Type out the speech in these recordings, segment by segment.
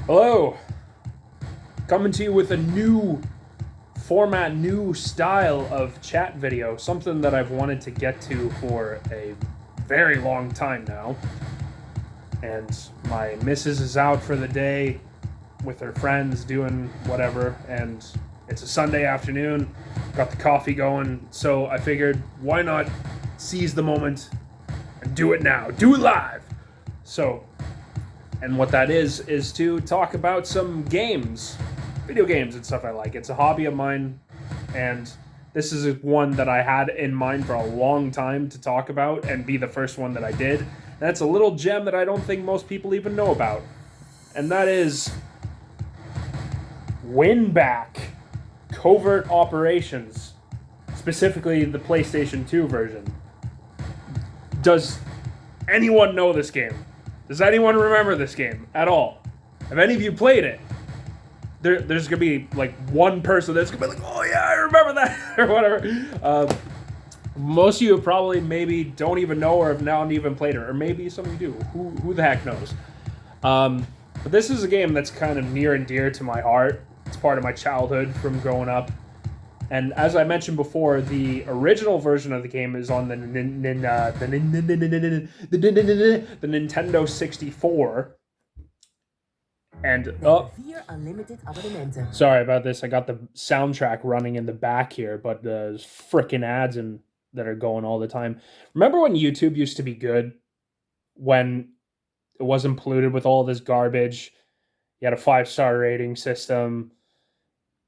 Hello, coming to you with a new format, new style of chat video, something that I've wanted to get to for a very long time now. And my missus is out for the day with her friends doing whatever, and it's a Sunday afternoon, got the coffee going, so I figured why not seize the moment and do it now, do it live. So, and what that is to talk about some games, video games and stuff I like. It's a hobby of mine, and this is one that I had in mind for a long time to talk about and be the first one that I did. And that's a little gem that I don't think most people even know about, and that is Winback, Covert Operations, specifically the PlayStation 2 version. Does anyone know this game? Does anyone remember this game at all? Have any of you played it? There's gonna be like one person that's gonna be like, oh yeah, I remember that, or whatever. Most of you probably maybe don't even know or have not even played it, or maybe some of you do. Who the heck knows? But this is a game that's kind of near and dear to my heart. It's part of my childhood from growing up. And as I mentioned before, the original version of the game is on the Nintendo 64. And sorry about this. I got the soundtrack running in the back here, but there's frickin' ads that are going all the time. Remember when YouTube used to be good? When it wasn't polluted with all this garbage. You had a 5-star rating system.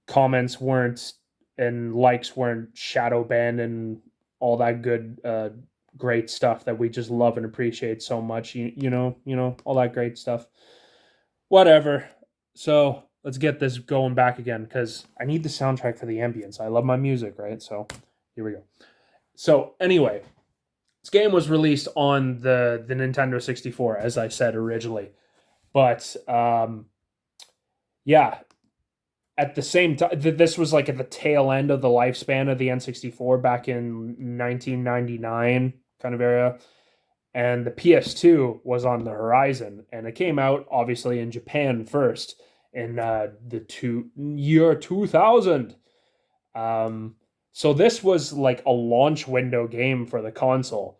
Comments weren't and likes weren't shadow banned and all that good, great stuff that we just love and appreciate so much. You know, all that great stuff. Whatever. So let's get this going back again because I need the soundtrack for the ambience. I love my music, right? So here we go. So anyway, this game was released on the Nintendo 64, as I said originally. But yeah. At the same time, this was like at the tail end of the lifespan of the N64 back in 1999 kind of area. And the PS2 was on the horizon. And it came out, obviously, in Japan first in year 2000. So this was like a launch window game for the console.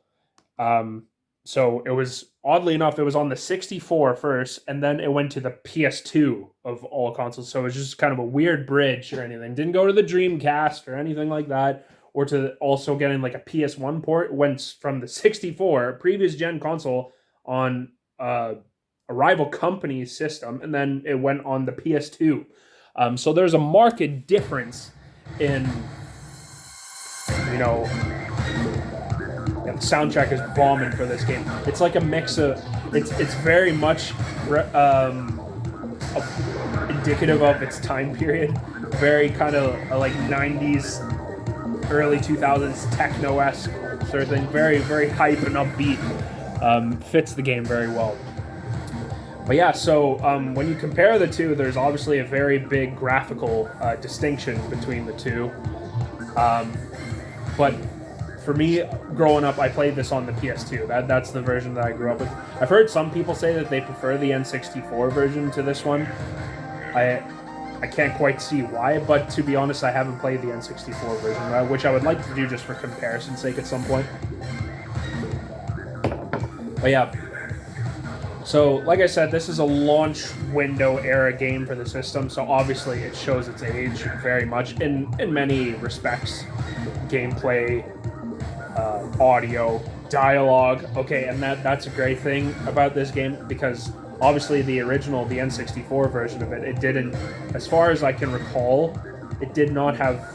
So it was, oddly enough, it was on the 64 first, and then it went to the PS2 of all consoles. So it was just kind of a weird bridge or anything. Didn't go to the Dreamcast or anything like that, or to also getting like a PS1 port. It went from the 64, previous gen console, on a rival company's system, and then it went on the PS2. So there's a marked difference in, the soundtrack is bombing for this game. It's like a mix of, it's very much indicative of its time period. Very kind of like 90s, early 2000s techno-esque sort of thing. Very, very hype and upbeat. Fits the game very well. But yeah, so when you compare the two, there's obviously a very big graphical distinction between the two. But for me, growing up, I played this on the PS2. That's the version that I grew up with. I've heard some people say that they prefer the N64 version to this one. I can't quite see why, but to be honest, I haven't played the N64 version, which I would like to do just for comparison's sake at some point. But yeah. So, like I said, this is a launch window era game for the system, so obviously it shows its age very much in many respects. Gameplay, audio, dialogue. Okay, and that's a great thing about this game, because obviously the original, the N64 version of it didn't, as far as I can recall, it did not have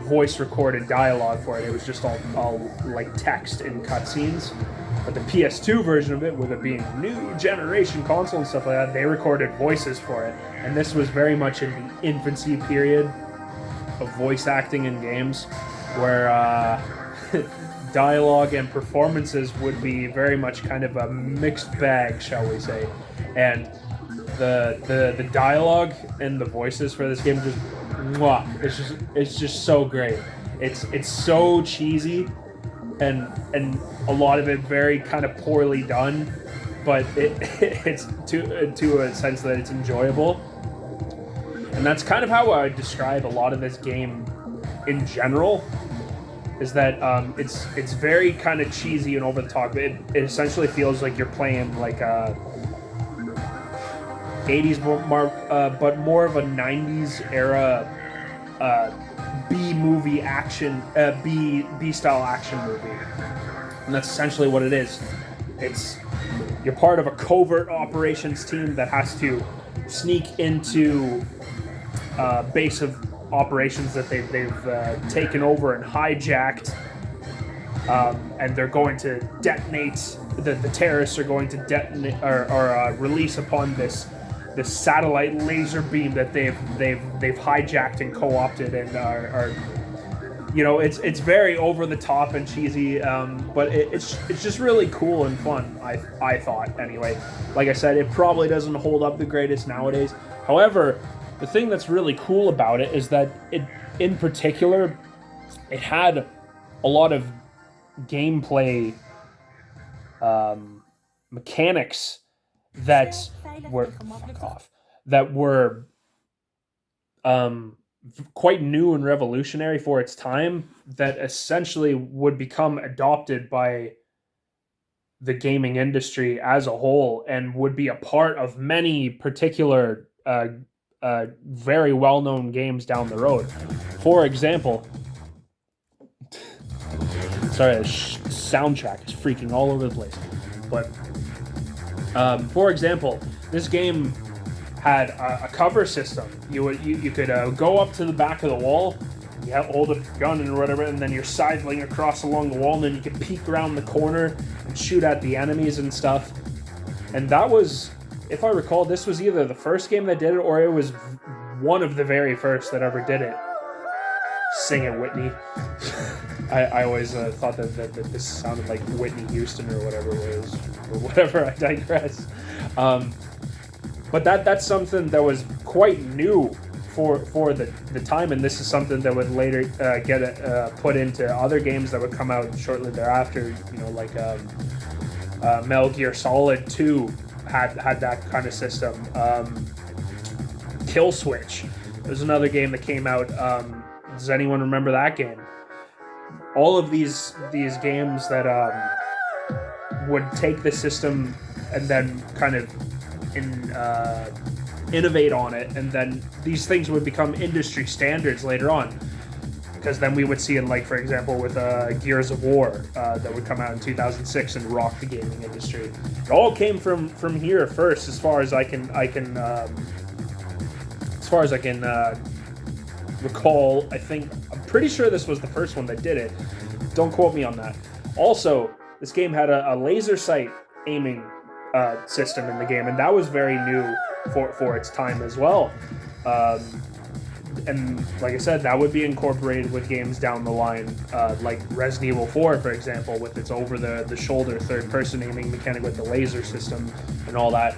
voice recorded dialogue for it. It was just all like text in cutscenes. But the PS2 version of it, with it being a new generation console and stuff like that, they recorded voices for it. And this was very much in the infancy period of voice acting in games, where dialogue and performances would be very much kind of a mixed bag, shall we say. And the dialogue and the voices for this game just, it's just so great. It's so cheesy, and a lot of it very kind of poorly done, but it's to a sense that it's enjoyable, and that's kind of how I describe a lot of this game in general. Is that it's very kind of cheesy and over the top. It essentially feels like you're playing like a 80s but more of a 90s era B movie action, B style action movie, and that's essentially what it is. It's you're part of a covert operations team that has to sneak into base of operations that they've taken over and hijacked, and they're going to detonate. The terrorists are going to detonate or release upon this satellite laser beam that they've hijacked and co-opted and are it's very over the top and cheesy, but it's just really cool and fun. I thought anyway. Like I said, it probably doesn't hold up the greatest nowadays. However, the thing that's really cool about it is that it, in particular, it had a lot of gameplay mechanics that were quite new and revolutionary for its time, that essentially would become adopted by the gaming industry as a whole and would be a part of many particular very well-known games down the road. For example, sorry, the soundtrack is freaking all over the place. But for example, this game had a cover system. You could go up to the back of the wall, you have hold up your gun and whatever, and then you're sidling across along the wall, and then you can peek around the corner and shoot at the enemies and stuff. And that was, if I recall, this was either the first game that did it, or it was one of the very first that ever did it. Sing it, Whitney. I always thought that this sounded like Whitney Houston or whatever it was, or whatever. I digress. But that's something that was quite new for the time, and this is something that would later get put into other games that would come out shortly thereafter. Like Metal Gear Solid 2 had that kind of system. Kill Switch. There's another game that came out. Does anyone remember that game? All of these games that would take the system and then kind of innovate on it, and then these things would become industry standards later on. Because then we would see it, like, for example, with Gears of War that would come out in 2006 and rock the gaming industry. It all came from here first, as far as I can recall. I'm pretty sure this was the first one that did it. Don't quote me on that. Also, this game had a laser sight aiming system in the game, and that was very new for its time as well. And like I said, that would be incorporated with games down the line, like Resident Evil 4, for example, with its over-the-shoulder third-person aiming mechanic with the laser system and all that.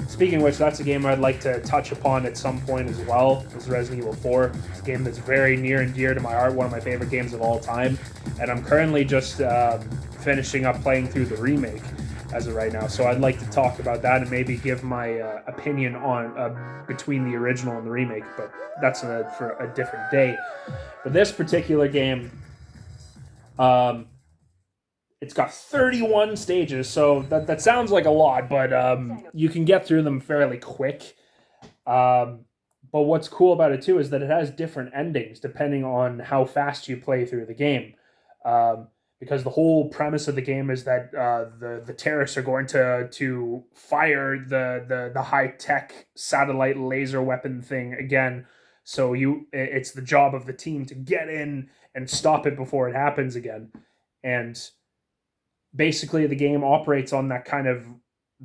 Speaking of which, that's a game I'd like to touch upon at some point as well, is Resident Evil 4. It's a game that's very near and dear to my heart, one of my favorite games of all time, and I'm currently just finishing up playing through the remake as of right now. So I'd like to talk about that and maybe give my opinion on between the original and the remake, but that's for a different day. But this particular game, it's got 31 stages, so that sounds like a lot, but you can get through them fairly quick. But what's cool about it too is that it has different endings depending on how fast you play through the game. Because the whole premise of the game is that the terrorists are going to fire the high-tech satellite laser weapon thing again. So it's the job of the team to get in and stop it before it happens again. And basically the game operates on that kind of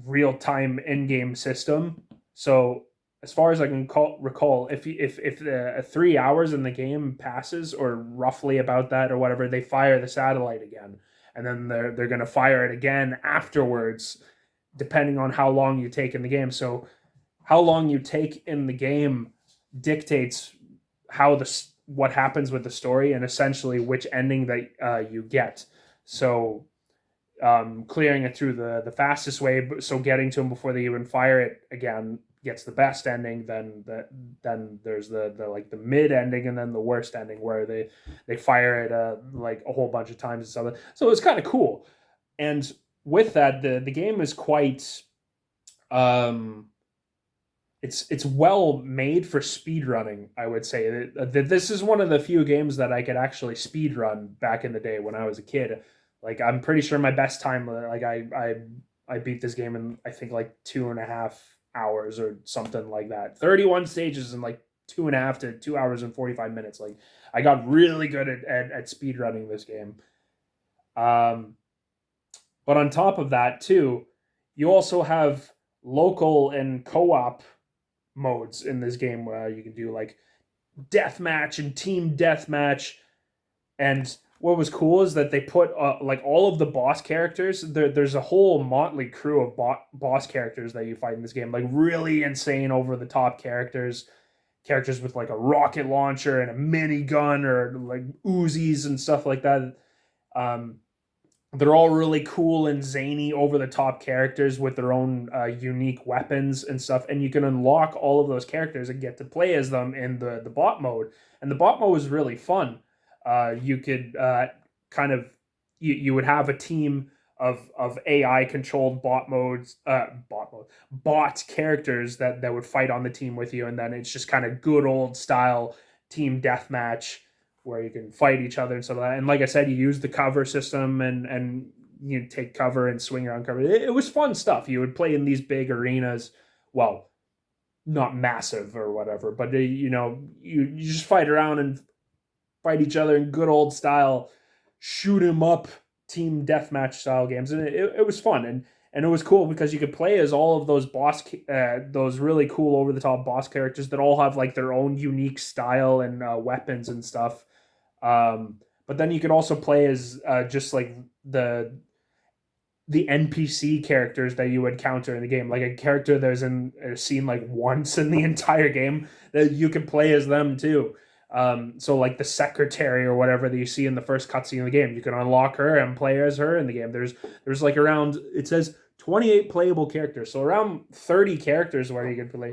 real-time in-game system. So as far as I can recall, if 3 hours in the game passes, or roughly about that or whatever, they fire the satellite again, and then they're going to fire it again afterwards, depending on how long you take in the game. So how long you take in the game dictates what happens with the story, and essentially which ending that you get. So clearing it through the fastest way, so getting to them before they even fire it again gets the best ending. Then there's the like the mid ending, and then the worst ending where they fire it like a whole bunch of times and stuff. So it's kind of cool. And with that, the game is quite um it's well made for speed running. I would say that this is one of the few games that I could actually speed run back in the day when I was a kid. Like I'm pretty sure my best time, like I beat this game in I think like 2.5 hours or something like that. 31 stages in like 2.5 to 2 hours and 45 minutes. Like I got really good at speed running this game. Um, but on top of that too, you also have local and co-op modes in this game where you can do like deathmatch and team deathmatch. And what was cool is that they put like all of the boss characters. There's a whole motley crew of boss characters that you fight in this game, like really insane, over the top characters with like a rocket launcher and a mini gun, or like Uzis and stuff like that. Um, they're all really cool and zany, over the top characters with their own unique weapons and stuff. And you can unlock all of those characters and get to play as them in the bot mode. And the bot mode is really fun. You could kind of you would have a team of AI controlled bot characters that would fight on the team with you, and then it's just kind of good old style team deathmatch where you can fight each other and stuff like that. And like I said, you use the cover system, and you take cover and swing around cover. It was fun stuff. You would play in these big arenas. Well, not massive or whatever, but you just fight around and fight each other in good old style, shoot 'em up team deathmatch style games, and it was fun. And it was cool because you could play as all of those really cool over the top boss characters that all have like their own unique style and weapons and stuff. But then you could also play as just like the NPC characters that you would counter in the game, like a character that's in a scene like once in the entire game, that you could play as them too. So like the secretary or whatever that you see in the first cutscene of the game, you can unlock her and play as her in the game. There's like around, it says 28 playable characters, so around 30 characters where you can play.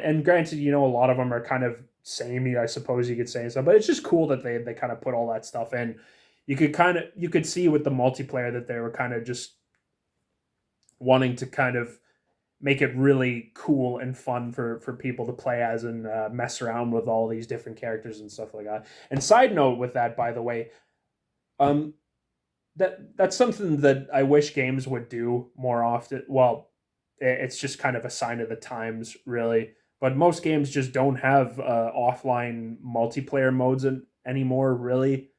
And granted, a lot of them are kind of samey, I suppose you could say, so, but it's just cool that they kind of put all that stuff in. You could see with the multiplayer that they were kind of just wanting to kind of make it really cool and fun for people to play as, and mess around with all these different characters and stuff like that. And side note with that, by the way, um, that's something that I wish games would do more often. Well, it's just kind of a sign of the times, really. But most games just don't have offline multiplayer modes anymore, really.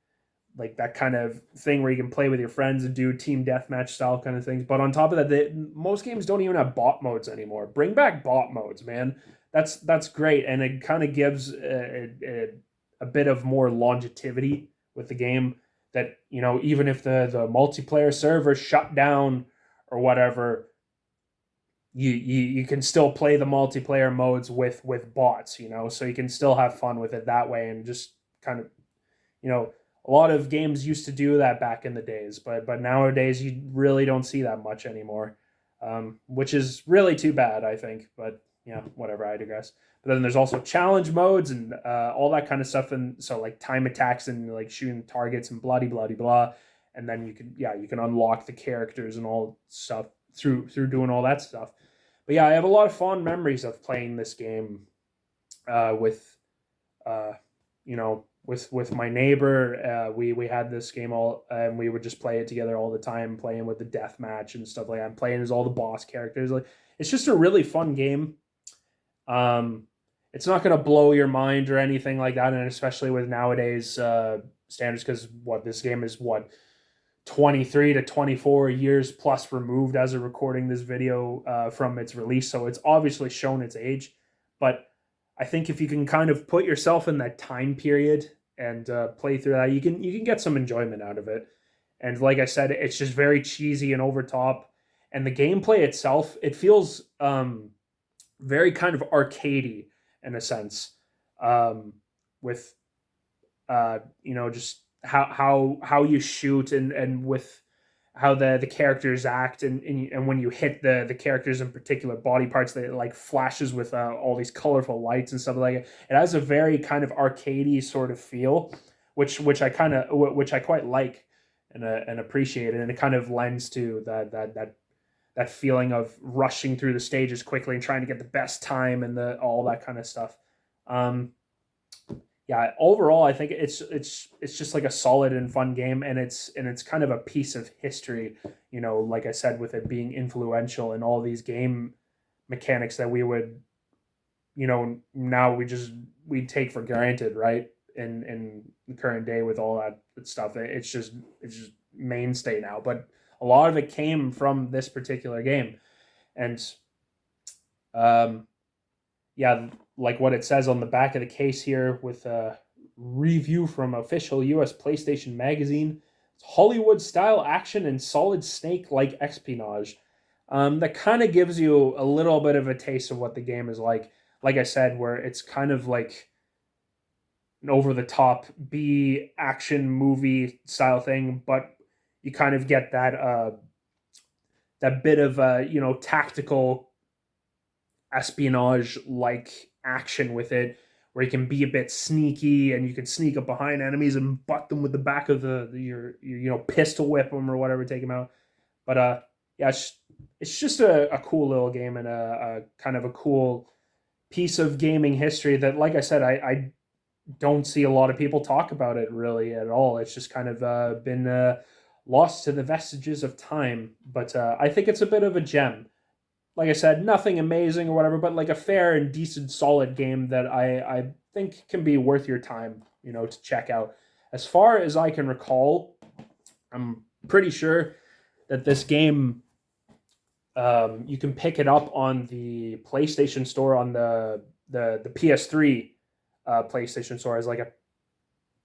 Like that kind of thing where you can play with your friends and do team deathmatch style kind of things. But on top of that, most games don't even have bot modes anymore. Bring back bot modes, man. That's great, and it kind of gives a bit of more longevity with the game. That even if the multiplayer server shut down or whatever, you can still play the multiplayer modes with bots. So you can still have fun with it that way, and just kind of you know a lot of games used to do that back in the days, but nowadays you really don't see that much anymore, which is really too bad, I think. But whatever, I digress. But then there's also challenge modes and all that kind of stuff, and so like time attacks and like shooting targets and bloody bloody blah. And then you can unlock the characters and all stuff through doing all that stuff. But yeah, I have a lot of fond memories of playing this game with uh, you know with my neighbor. We had this game all, and we would just play it together all the time, playing with the death match and stuff like that. I'm playing as all the boss characters. Like, it's just a really fun game. Um, it's not going to blow your mind or anything like that, and especially with nowadays standards, because this game is 23 to 24 years plus removed as of recording this video from its release, so it's obviously shown its age. But I think if you can kind of put yourself in that time period and play through that, you can get some enjoyment out of it. And like I said, it's just very cheesy and over top, and the gameplay itself, it feels very kind of arcadey in a sense, with just how you shoot, and with how the characters act, and when you hit the characters in particular body parts, that it like flashes with all these colorful lights and stuff like it. It has a very kind of arcadey sort of feel, which I quite like and appreciate it, and it kind of lends to that feeling of rushing through the stages quickly and trying to get the best time and the all that kind of stuff. Um, yeah, overall, I think it's just like a solid and fun game, and it's kind of a piece of history. You know, like I said, with it being influential in all these game mechanics that we would, you know, now we take for granted, right? In the current day with all that stuff, it's just mainstay now. But a lot of it came from this particular game, and um, yeah, like what it says on the back of the case here with a review from official US PlayStation magazine. It's Hollywood style action and solid snake like espionage. That kind of gives you a little bit of a taste of what the game is like. Like I said, where it's kind of like an over the top B action movie style thing, but you kind of get that bit of tactical espionage like action with it, where you can be a bit sneaky and you can sneak up behind enemies and butt them with the back of your pistol whip them or whatever, take them out. But yeah, it's just a cool little game, and a kind of a cool piece of gaming history that, like I said, I don't see a lot of people talk about it really at all. It's just kind of been lost to the vestiges of time, but I think it's a bit of a gem. Like I said, nothing amazing or whatever, but like a fair and decent, solid game that I think can be worth your time, to check out. As far as I can recall, I'm pretty sure that this game, you can pick it up on the PlayStation Store, on the PS3 PlayStation Store, as like a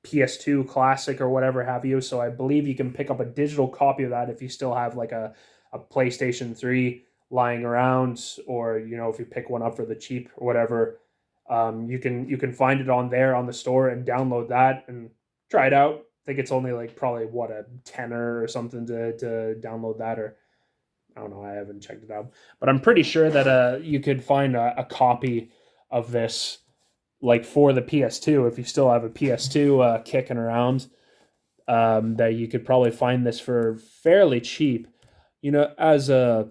PS2 Classic or whatever have you. So I believe you can pick up a digital copy of that if you still have like a PlayStation 3 lying around, or if you pick one up for the cheap or whatever. You can find it on there on the store and download that and try it out. I think it's only like probably what, a tenner or something to download that, or I don't know, I haven't checked it out, but I'm pretty sure that you could find a copy of this like for the PS2, if you still have a PS2 kicking around, that you could probably find this for fairly cheap. As a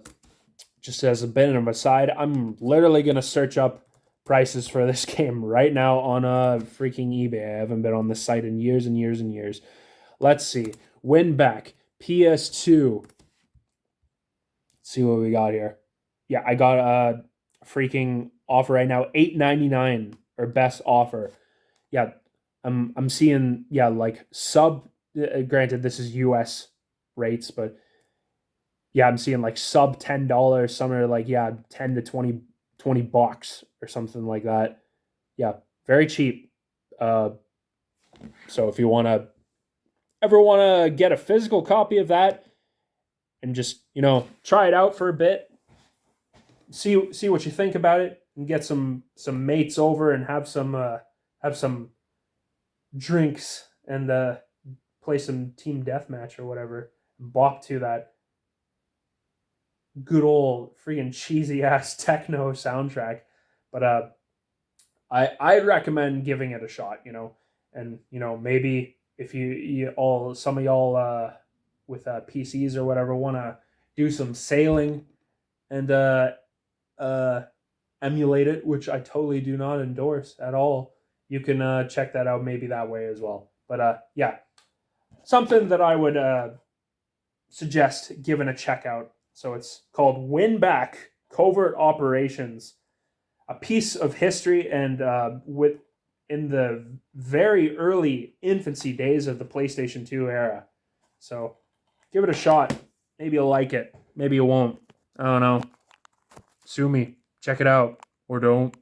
just as a bit of an aside, I'm literally gonna search up prices for this game right now on freaking eBay. I haven't been on this site in years and years and years. Let's see, Winback PS2. Let's see what we got here. Yeah, I got a freaking offer right now, $8.99 or best offer. Yeah, I'm seeing, yeah, like sub. Granted, this is U.S. rates, but yeah, I'm seeing like sub $10. Some are like, yeah, 10 to 20 bucks or something like that. Yeah, very cheap. So if you ever want to get a physical copy of that and just try it out for a bit, see what you think about it, and get some mates over and have some drinks and play some team deathmatch or whatever, bop to that good old freaking cheesy ass techno soundtrack. But I'd recommend giving it a shot, and maybe if you all, some of y'all with PCs or whatever, want to do some sailing and uh, emulate it, which I totally do not endorse at all, you can check that out maybe that way as well. But yeah, something that I would suggest giving a check out. So it's called Winback Covert Operations, a piece of history, and with in the very early infancy days of the PlayStation 2 era. So give it a shot. Maybe you'll like it. Maybe you won't. I don't know. Sue me. Check it out. Or don't.